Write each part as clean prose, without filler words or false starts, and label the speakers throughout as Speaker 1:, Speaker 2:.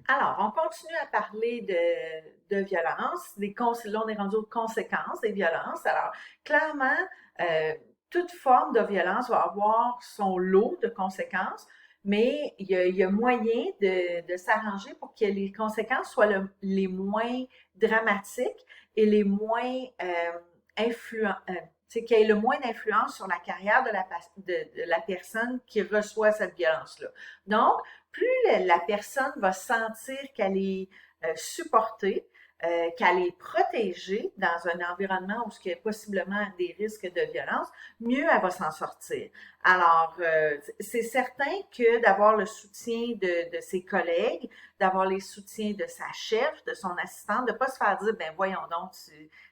Speaker 1: Alors, on continue à parler de violence. Là, on est rendu aux conséquences des violences. Alors, clairement, euh, toute forme de violence va avoir son lot de conséquences, mais il y a moyen de s'arranger pour que les conséquences soient les moins dramatiques et les moins influentes. Qu'il y ait le moins d'influence sur la carrière de la personne qui reçoit cette violence-là. Donc, plus la personne va sentir qu'elle est supportée, qu'elle est protégée dans un environnement où il y a possiblement des risques de violence, mieux elle va s'en sortir. Alors, c'est certain que d'avoir le soutien de ses collègues, d'avoir les soutiens de sa chef, de son assistante, de ne pas se faire dire, ben voyons donc,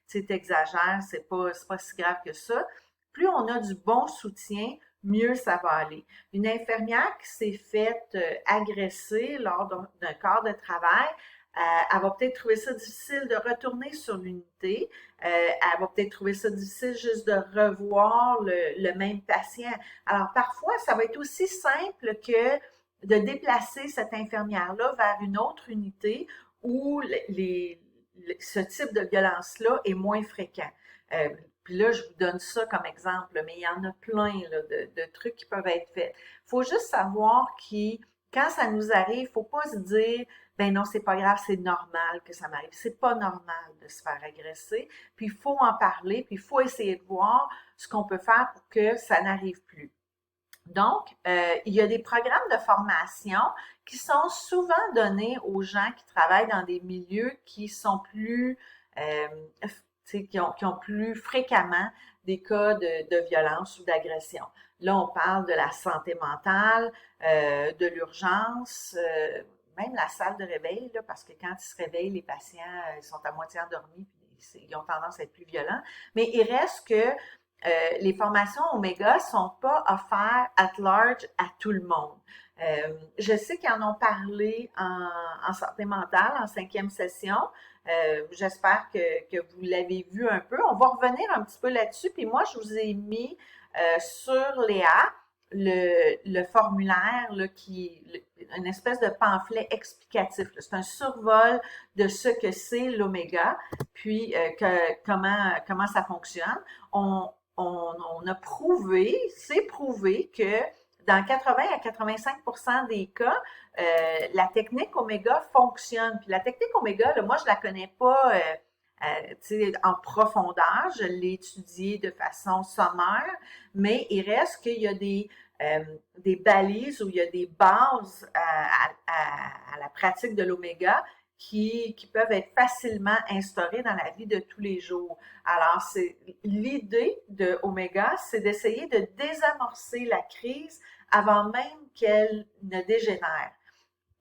Speaker 1: tu t'exagères, c'est pas si grave que ça. Plus on a du bon soutien, mieux ça va aller. Une infirmière qui s'est faite agresser lors d'un corps de travail, elle va peut-être trouver ça difficile de retourner sur l'unité. Elle va peut-être trouver ça difficile juste de revoir le même patient. Alors parfois, ça va être aussi simple que de déplacer cette infirmière-là vers une autre unité où ce type de violence-là est moins fréquent. Euh, Puis là, je vous donne ça comme exemple, mais il y en a plein là, de trucs qui peuvent être faits. Il faut juste savoir que quand ça nous arrive, faut pas se dire ben non, c'est pas grave, c'est normal que ça m'arrive. C'est pas normal de se faire agresser. Puis il faut en parler, puis il faut essayer de voir ce qu'on peut faire pour que ça n'arrive plus. Donc, il y a des programmes de formation qui sont souvent donnés aux gens qui travaillent dans des milieux qui sont plus, euh, qui ont plus fréquemment des cas de violence ou d'agression. Là, on parle de la santé mentale, de l'urgence, même la salle de réveil, là, parce que quand ils se réveillent, les patients ils sont à moitié endormis, puis ils ont tendance à être plus violents. Mais il reste que les formations Oméga sont pas offertes at large à tout le monde. Je sais qu'ils en ont parlé en santé mentale en 5e session. J'espère que vous l'avez vu un peu. On va revenir un petit peu là-dessus. Puis moi, je vous ai mis sur Léa le formulaire là, une espèce de pamphlet explicatif. C'est un survol de ce que c'est l'oméga, puis comment ça fonctionne. On a prouvé, c'est prouvé que dans 80 à 85 des cas, la technique Oméga fonctionne. Puis la technique Oméga, là, moi, je la connais pas en profondeur. Je l'ai étudiée de façon sommaire, mais il reste qu'il y a des balises ou il y a des bases à la pratique de l'Oméga qui peuvent être facilement instaurées dans la vie de tous les jours. Alors, c'est l'idée de Oméga, c'est d'essayer de désamorcer la crise avant même qu'elle ne dégénère.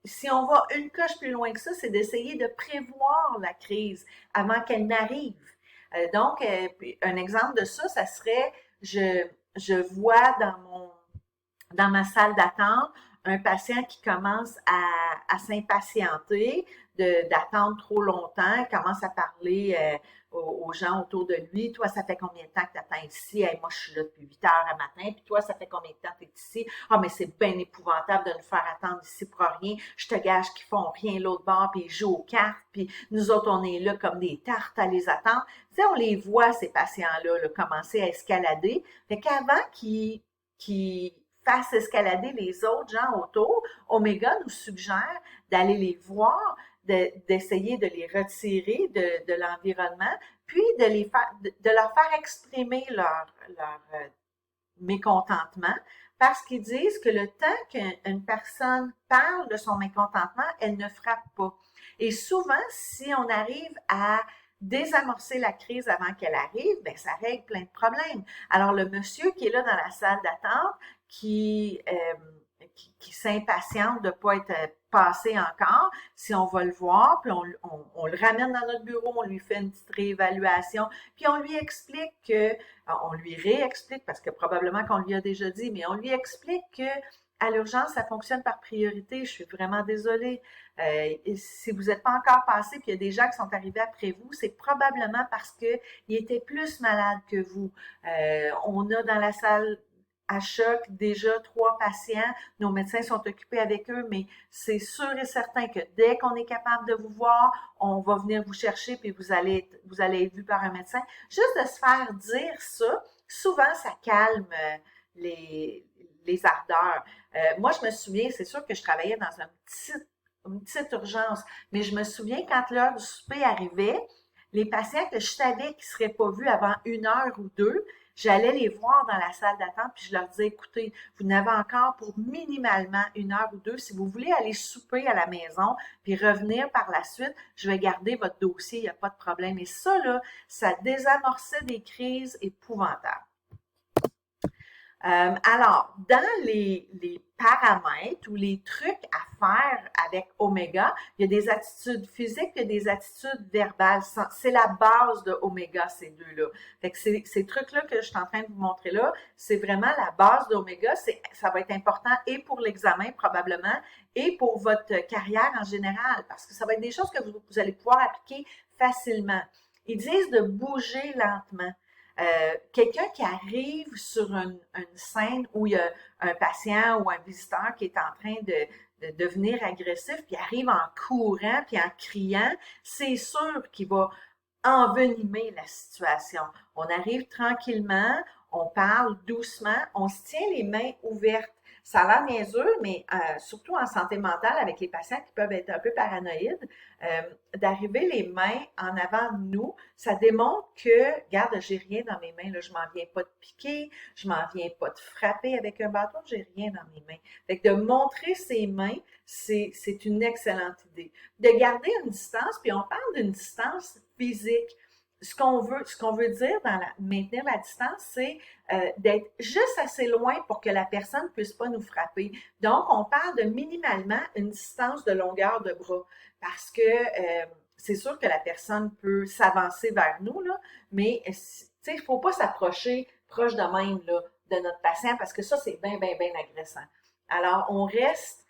Speaker 1: Si on va une coche plus loin que ça, c'est d'essayer de prévoir la crise avant qu'elle n'arrive. Un exemple de ça, ça serait, je vois dans ma salle d'attente un patient qui commence à s'impatienter, d'attendre trop longtemps, commence à parler aux gens autour de lui. Toi, ça fait combien de temps que tu attends ici? Hey, moi, je suis là depuis 8 heures à matin. Puis toi, ça fait combien de temps que tu es ici? Ah, mais c'est bien épouvantable de nous faire attendre ici pour rien. Je te gage qu'ils font rien l'autre bord, puis ils jouent aux cartes. Puis nous autres, on est là comme des tartes à les attendre. Tu sais, on les voit, ces patients-là, là, commencer à escalader. Fait qu'avant qu'ils fassent escalader les autres gens autour, Omega nous suggère d'aller les voir, d'essayer de les retirer de l'environnement, puis de leur faire exprimer leur mécontentement, parce qu'ils disent que le temps qu'une personne parle de son mécontentement, elle ne frappe pas. Et souvent, si on arrive à désamorcer la crise avant qu'elle arrive, ben ça règle plein de problèmes. Alors le monsieur qui est là dans la salle d'attente, qui s'impatiente de ne pas être passé encore, si on va le voir, puis on le ramène dans notre bureau, on lui fait une petite réévaluation, puis on lui explique on lui réexplique, parce que probablement qu'on lui a déjà dit, mais on lui explique que à l'urgence, ça fonctionne par priorité. Je suis vraiment désolée. Si vous n'êtes pas encore passé, puis il y a des gens qui sont arrivés après vous, c'est probablement parce qu'ils étaient plus malades que vous. On a dans la salle à choc, déjà 3 patients. Nos médecins sont occupés avec eux, mais c'est sûr et certain que dès qu'on est capable de vous voir, on va venir vous chercher puis vous allez être vu par un médecin. Juste de se faire dire ça, souvent ça calme les, les ardeurs. Moi, je me souviens, c'est sûr que je travaillais dans une petite urgence, mais je me souviens quand l'heure du souper arrivait, les patients que je savais qu'ils ne seraient pas vus avant 1 heure ou 2, j'allais les voir dans la salle d'attente, puis je leur disais, écoutez, vous n'avez encore pour minimalement 1 heure ou 2. Si vous voulez aller souper à la maison, puis revenir par la suite, je vais garder votre dossier, il n'y a pas de problème. Et ça, là, ça désamorçait des crises épouvantables. Alors, dans les paramètres ou les trucs à faire avec Oméga, il y a des attitudes physiques, il y a des attitudes verbales. C'est la base de Oméga, ces deux-là. Fait que ces trucs-là que je suis en train de vous montrer là, c'est vraiment la base d'Oméga. Ça va être important et pour l'examen probablement et pour votre carrière en général, parce que ça va être des choses que vous allez pouvoir appliquer facilement. Ils disent de bouger lentement. Quelqu'un qui arrive sur une scène où il y a un patient ou un visiteur qui est en train de devenir agressif, puis arrive en courant, puis en criant, c'est sûr qu'il va envenimer la situation. On arrive tranquillement, on parle doucement, on se tient les mains ouvertes. Ça a l'air niaiseux, mais surtout en santé mentale, avec les patients qui peuvent être un peu paranoïdes, d'arriver les mains en avant de nous, ça démontre que, regarde, j'ai rien dans mes mains, là, je m'en viens pas de piquer, je m'en viens pas de frapper avec un bâton, j'ai rien dans mes mains. Fait que de montrer ses mains, c'est une excellente idée. De garder une distance, puis on parle d'une distance physique. Ce qu'on veut dire dans maintenir la distance, c'est d'être juste assez loin pour que la personne ne puisse pas nous frapper. Donc, on parle de minimalement une distance de longueur de bras parce que c'est sûr que la personne peut s'avancer vers nous, là, mais il ne faut pas s'approcher proche de même là, de notre patient parce que ça, c'est bien, bien, bien agressant. Alors, on reste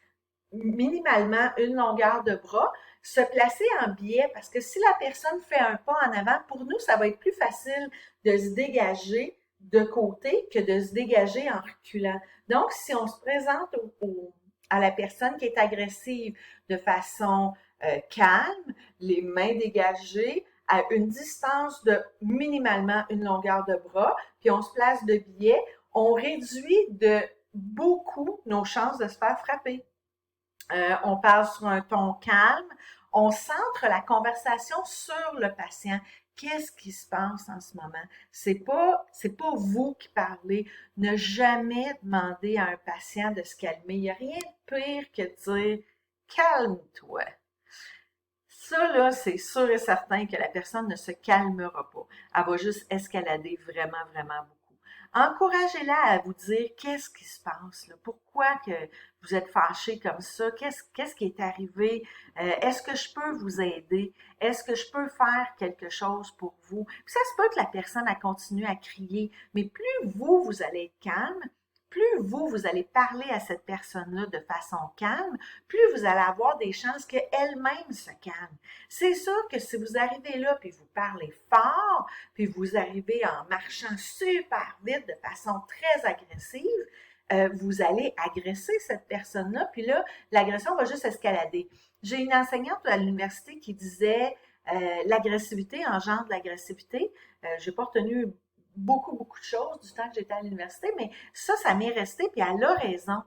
Speaker 1: minimalement une longueur de bras, se placer en biais, parce que si la personne fait un pas en avant, pour nous, ça va être plus facile de se dégager de côté que de se dégager en reculant. Donc, si on se présente à la personne qui est agressive de façon calme, les mains dégagées, à une distance de minimalement une longueur de bras, puis on se place de biais, on réduit de beaucoup nos chances de se faire frapper. On parle sur un ton calme. On centre la conversation sur le patient. Qu'est-ce qui se passe en ce moment? C'est pas vous qui parlez. Ne jamais demander à un patient de se calmer. Il n'y a rien de pire que de dire calme-toi. Ça, là, c'est sûr et certain que la personne ne se calmera pas. Elle va juste escalader vraiment, vraiment beaucoup. Encouragez-la à vous dire qu'est-ce qui se passe, là, pourquoi que vous êtes fâché comme ça, qu'est-ce qui est arrivé, est-ce que je peux vous aider, est-ce que je peux faire quelque chose pour vous. Puis ça se peut que la personne a continué à crier, mais plus vous allez être calme, plus vous allez parler à cette personne-là de façon calme, plus vous allez avoir des chances qu'elle-même se calme. C'est sûr que si vous arrivez là puis vous parlez fort, puis vous arrivez en marchant super vite de façon très agressive, vous allez agresser cette personne-là, puis là, l'agression va juste escalader. J'ai une enseignante à l'université qui disait l'agressivité engendre l'agressivité. J'ai pas retenu beaucoup, beaucoup de choses du temps que j'étais à l'université, mais ça m'est resté, puis elle a raison.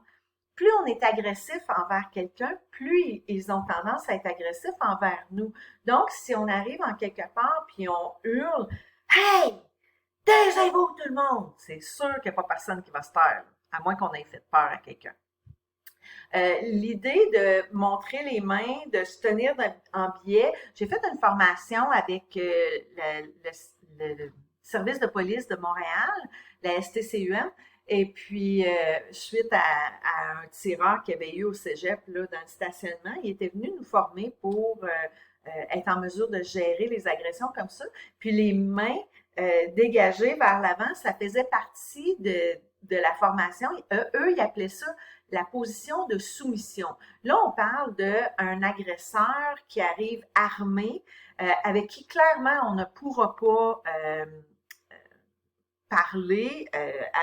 Speaker 1: Plus on est agressif envers quelqu'un, plus ils ont tendance à être agressifs envers nous. Donc, si on arrive en quelque part, puis on hurle « Hey! Taisez-vous tout le monde! » C'est sûr qu'il n'y a pas personne qui va se taire, à moins qu'on ait fait peur à quelqu'un. L'idée de montrer les mains, de se tenir en biais, j'ai fait une formation avec le service de police de Montréal, la STCUM, et puis suite à un tireur qu'il y avait eu au cégep là, dans le stationnement, il était venu nous former pour être en mesure de gérer les agressions comme ça. Puis les mains dégagées vers l'avant, ça faisait partie de la formation. Eux, ils appelaient ça la position de soumission. Là, on parle d'un agresseur qui arrive armé, avec qui clairement on ne pourra pas parler,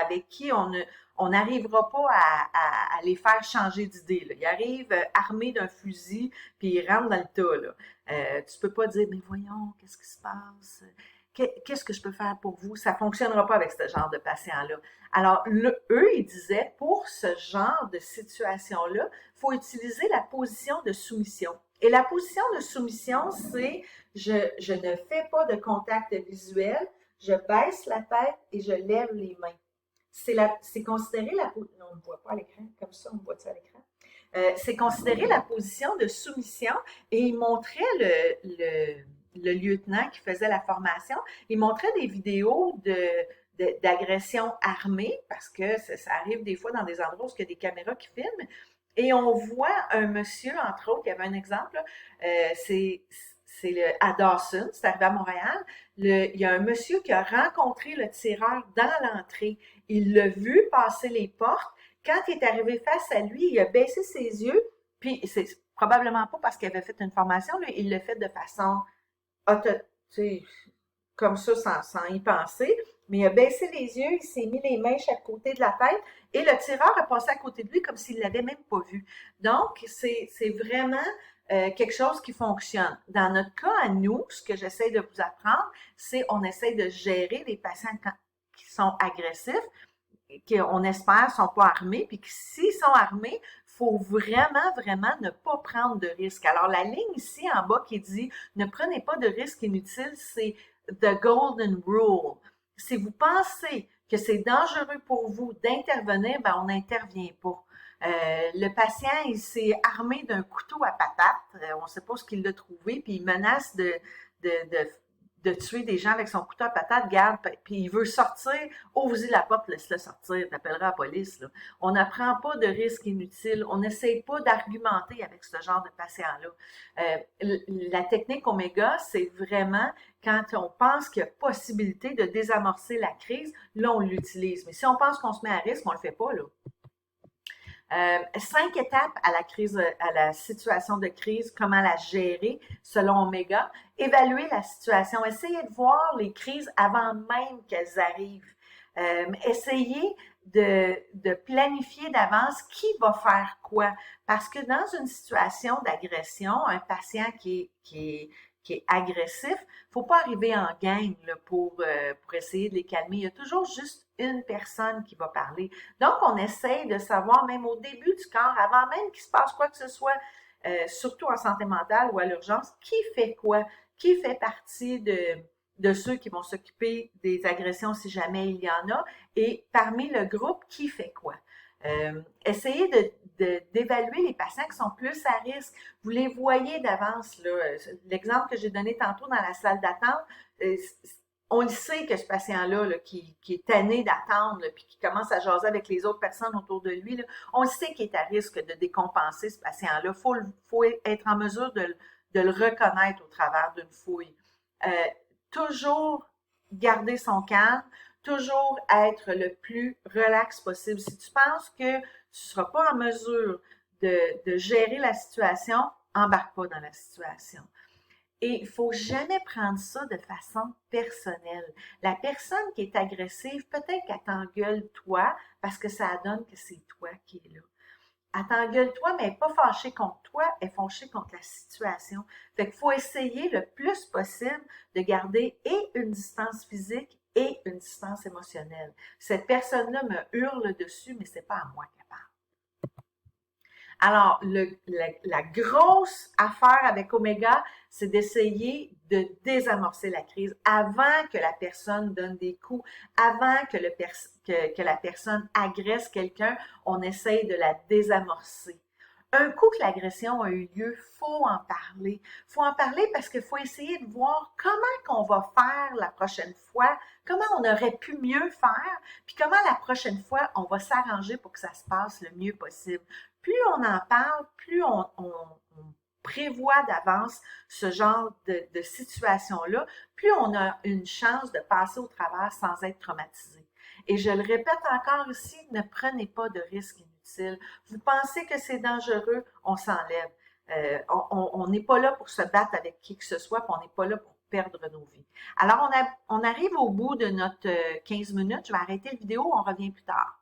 Speaker 1: avec qui on on n'arrivera pas à les faire changer d'idée. Ils arrivent armés d'un fusil, puis ils rentrent dans le tas. Là. Tu peux pas dire, mais voyons, qu'est-ce qui se passe? Qu'est-ce que je peux faire pour vous? Ça fonctionnera pas avec ce genre de patient-là. Alors, eux, ils disaient, pour ce genre de situation-là, il faut utiliser la position de soumission. Et la position de soumission, c'est je ne fais pas de contact visuel, je baisse la tête et je lève les mains. C'est considéré la position, on ne voit pas à l'écran, comme ça, on voit ça à l'écran. C'est considéré la position de soumission et il montrait le lieutenant qui faisait la formation, il montrait des vidéos d'agression armée, parce que ça arrive des fois dans des endroits où il y a des caméras qui filment, et on voit un monsieur, entre autres, il y avait un exemple, à Dawson, c'est arrivé à Montréal, il y a un monsieur qui a rencontré le tireur dans l'entrée. Il l'a vu passer les portes. Quand il est arrivé face à lui, il a baissé ses yeux, puis c'est probablement pas parce qu'il avait fait une formation, là, il l'a fait de façon comme ça, sans y penser, mais il a baissé les yeux, il s'est mis les mains chaque côté de la tête, et le tireur a passé à côté de lui comme s'il l'avait même pas vu. Donc, c'est vraiment quelque chose qui fonctionne. Dans notre cas, à nous, ce que j'essaie de vous apprendre, c'est on essaie de gérer les patients qui sont agressifs, qu'on espère sont pas armés, puis que s'ils sont armés, faut vraiment, vraiment ne pas prendre de risques. Alors, la ligne ici en bas qui dit « Ne prenez pas de risques inutiles », c'est « The Golden Rule ». Si vous pensez que c'est dangereux pour vous d'intervenir, ben on n'intervient pas. Le patient, il s'est armé d'un couteau à patate, on ne sait pas ce qu'il a trouvé, puis il menace de tuer des gens avec son couteau à patate, garde, puis il veut sortir, ouvre-y la porte, laisse-le sortir, t'appelleras la police. Là. On n'apprend pas de risques inutiles, on n'essaye pas d'argumenter avec ce genre de patient-là. La technique Oméga, c'est vraiment quand on pense qu'il y a possibilité de désamorcer la crise, là, on l'utilise. Mais si on pense qu'on se met à risque, on le fait pas, là. 5 étapes à la situation de crise, comment la gérer selon Oméga. Évaluer la situation, essayer de voir les crises avant même qu'elles arrivent. Essayer de planifier d'avance qui va faire quoi. Parce que dans une situation d'agression, un patient qui est agressif, faut pas arriver en gang là, pour essayer de les calmer. Il y a toujours juste une personne qui va parler. Donc, on essaye de savoir, même au début du corps, avant même qu'il se passe quoi que ce soit, surtout en santé mentale ou à l'urgence, qui fait quoi? Qui fait partie de ceux qui vont s'occuper des agressions si jamais il y en a? Et parmi le groupe, qui fait quoi? Essayez d'évaluer les patients qui sont plus à risque. Vous les voyez d'avance. L'exemple que j'ai donné tantôt dans la salle d'attente, on le sait que ce patient-là là, qui est tanné d'attendre, puis qui commence à jaser avec les autres personnes autour de lui, là, on le sait qu'il est à risque de décompenser ce patient-là. Faut être en mesure de le reconnaître au travers d'une fouille. Toujours garder son calme, toujours être le plus relax possible. Si tu penses que tu ne seras pas en mesure de gérer la situation, embarque pas dans la situation. Et il faut jamais prendre ça de façon personnelle. La personne qui est agressive, peut-être qu'elle t'engueule toi parce que ça donne que c'est toi qui es là. Elle t'engueule toi, mais elle n'est pas fâchée contre toi, elle est fâchée contre la situation. Fait qu'il faut essayer le plus possible de garder et une distance physique et une distance émotionnelle. Cette personne-là me hurle dessus, mais c'est pas à moi qu'elle parle. Alors, la grosse affaire avec Oméga, c'est d'essayer de désamorcer la crise avant que la personne donne des coups, avant que la personne agresse quelqu'un, on essaye de la désamorcer. Un coup que l'agression a eu lieu, faut en parler. Faut en parler parce qu'il faut essayer de voir comment qu'on va faire la prochaine fois, comment on aurait pu mieux faire, puis comment la prochaine fois on va s'arranger pour que ça se passe le mieux possible. Plus on en parle, plus on prévoit d'avance ce genre de situation-là, plus on a une chance de passer au travers sans être traumatisé. Et je le répète encore ici, ne prenez pas de risques inutiles. Vous pensez que c'est dangereux, on s'enlève. On n'est pas là pour se battre avec qui que ce soit, puis on n'est pas là pour perdre nos vies. Alors, on arrive au bout de notre 15 minutes. Je vais arrêter la vidéo, on revient plus tard.